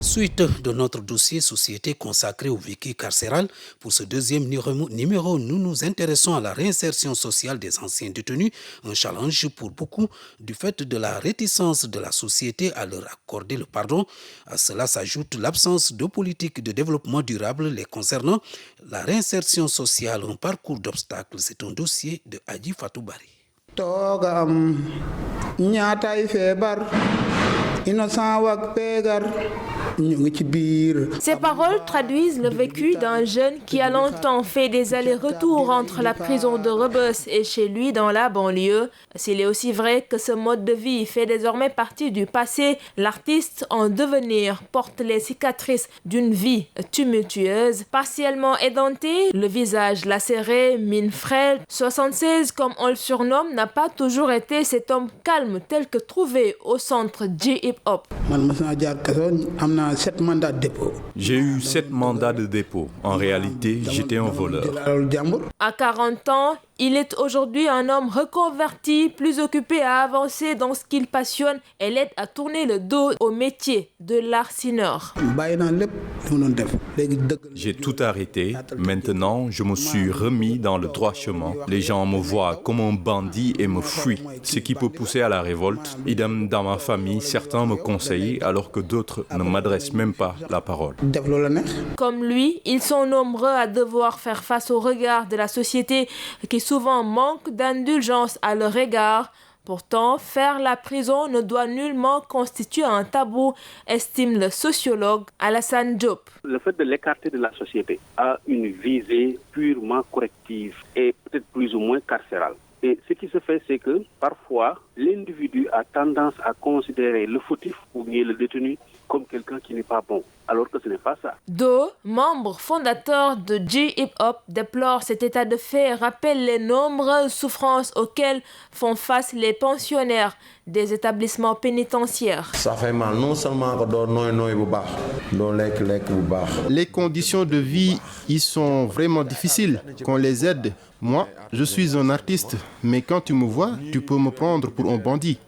Suite de notre dossier Société consacré au vécu carcéral, pour ce deuxième numéro, nous nous intéressons à la réinsertion sociale des anciens détenus, un challenge pour beaucoup du fait de la réticence de la société à leur accorder le pardon. À cela s'ajoute l'absence de politique de développement durable les concernant. La réinsertion sociale, un parcours d'obstacles, c'est un dossier de Adji Fatou Bari. Ces paroles traduisent le vécu d'un jeune qui a longtemps fait des allers-retours entre la prison de Rebeuss et chez lui dans la banlieue. S'il est aussi vrai que ce mode de vie fait désormais partie du passé, l'artiste en devenir porte les cicatrices d'une vie tumultueuse. Partiellement édenté, le visage lacéré, mine frêle, 76 comme on le surnomme, n'a pas toujours été cet homme calme tel que trouvé au centre J-Hip-Hop. J'ai eu 7 mandats de dépôt. En réalité, j'étais un voleur. À 40 ans, il est aujourd'hui un homme reconverti, plus occupé à avancer dans ce qu'il passionne et l'aide à tourner le dos au métier de l'arsineur. J'ai tout arrêté. Maintenant, je me suis remis dans le droit chemin. Les gens me voient comme un bandit et me fuient, ce qui peut pousser à la révolte. Idem dans ma famille, certains me conseillent alors que d'autres ne m'adressent même pas la parole. Comme lui, ils sont nombreux à devoir faire face au regard de la société qui souvent manque d'indulgence à leur égard. Pourtant, faire la prison ne doit nullement constituer un tabou, estime le sociologue Alassane Diop. Le fait de l'écarter de la société a une visée purement corrective et peut-être plus ou moins carcérale. Et ce qui se fait, c'est que parfois, l'individu a tendance à considérer le fautif ou bien le détenu comme quelqu'un qui n'est pas bon, alors que ce n'est pas ça. Do, membre fondateur de J-Hip-Hop, déplore cet état de fait et rappelle les nombreuses souffrances auxquelles font face les pensionnaires des établissements pénitentiaires. Ça fait mal, non seulement les conditions de vie y sont vraiment difficiles, qu'on les aide. Moi, je suis un artiste, mais quand tu me vois, tu peux me prendre pour un bandit.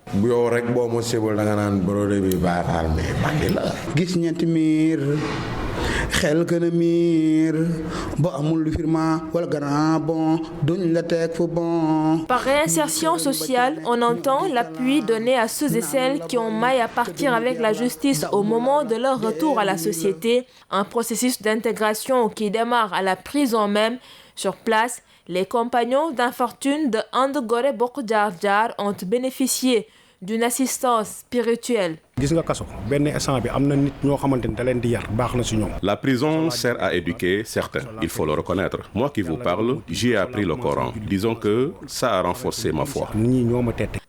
Par réinsertion sociale, on entend l'appui donné à ceux et celles qui ont maille à partir avec la justice au moment de leur retour à la société, un processus d'intégration qui démarre à la prison même. Sur place, les compagnons d'infortune de And Goré Bokk Jaar Jaar ont bénéficié d'une assistance spirituelle. La prison sert à éduquer certains, il faut le reconnaître. Moi qui vous parle, j'y ai appris le Coran. Disons que ça a renforcé ma foi.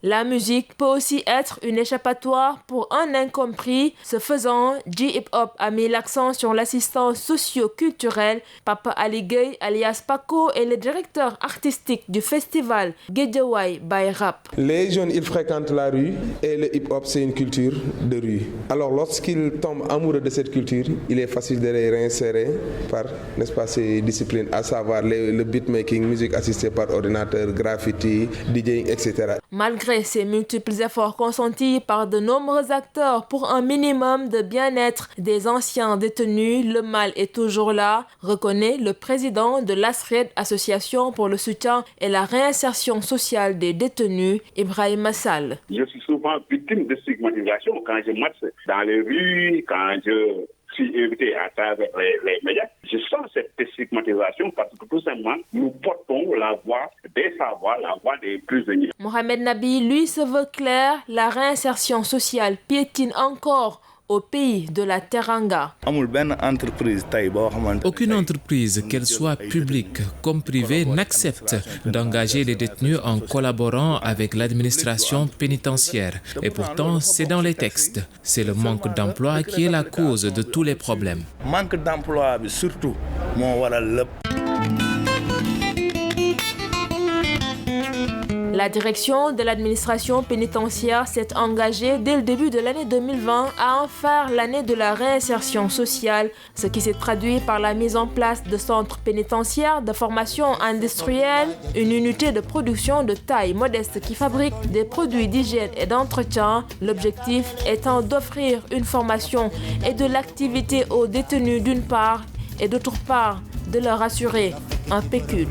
La musique peut aussi être une échappatoire pour un incompris. Ce faisant, J-Hip-Hop a mis l'accent sur l'assistance socio-culturelle. Papa Ali Gueye, alias Paco, est le directeur artistique du festival Guédiawaye by Rap. Les jeunes, ils fréquentent la rue et le hip-hop, c'est une culture de rue. Alors lorsqu'ils tombent amoureux de cette culture, il est facile de les réinsérer par, n'est-ce pas, ces disciplines, à savoir le beatmaking, musique assistée par ordinateur, graffiti, DJing, etc. Malgré ces multiples efforts consentis par de nombreux acteurs pour un minimum de bien-être des anciens détenus, le mal est toujours là, reconnaît le président de l'ASRED, Association pour le soutien et la réinsertion sociale des détenus, Ibrahima Sall. Je suis souvent victime de stigmatisation quand je marche dans les rues, quand je suis invité à travers les médias. Je sens cette stigmatisation parce que tout simplement, nous portons la voix des savoirs, la voix des prisonniers. Mohamed Nabi, lui, se veut clair, la réinsertion sociale piétine encore au pays de la Teranga. Aucune entreprise, qu'elle soit publique comme privée, n'accepte d'engager les détenus en collaborant avec l'administration pénitentiaire. Et pourtant, c'est dans les textes. C'est le manque d'emploi qui est la cause de tous les problèmes. Manque d'emploi, surtout, La direction de l'administration pénitentiaire s'est engagée dès le début de l'année 2020 à en faire l'année de la réinsertion sociale, ce qui s'est traduit par la mise en place de centres pénitentiaires de formation industrielle, une unité de production de taille modeste qui fabrique des produits d'hygiène et d'entretien, l'objectif étant d'offrir une formation et de l'activité aux détenus d'une part et d'autre part de leur assurer un pécule.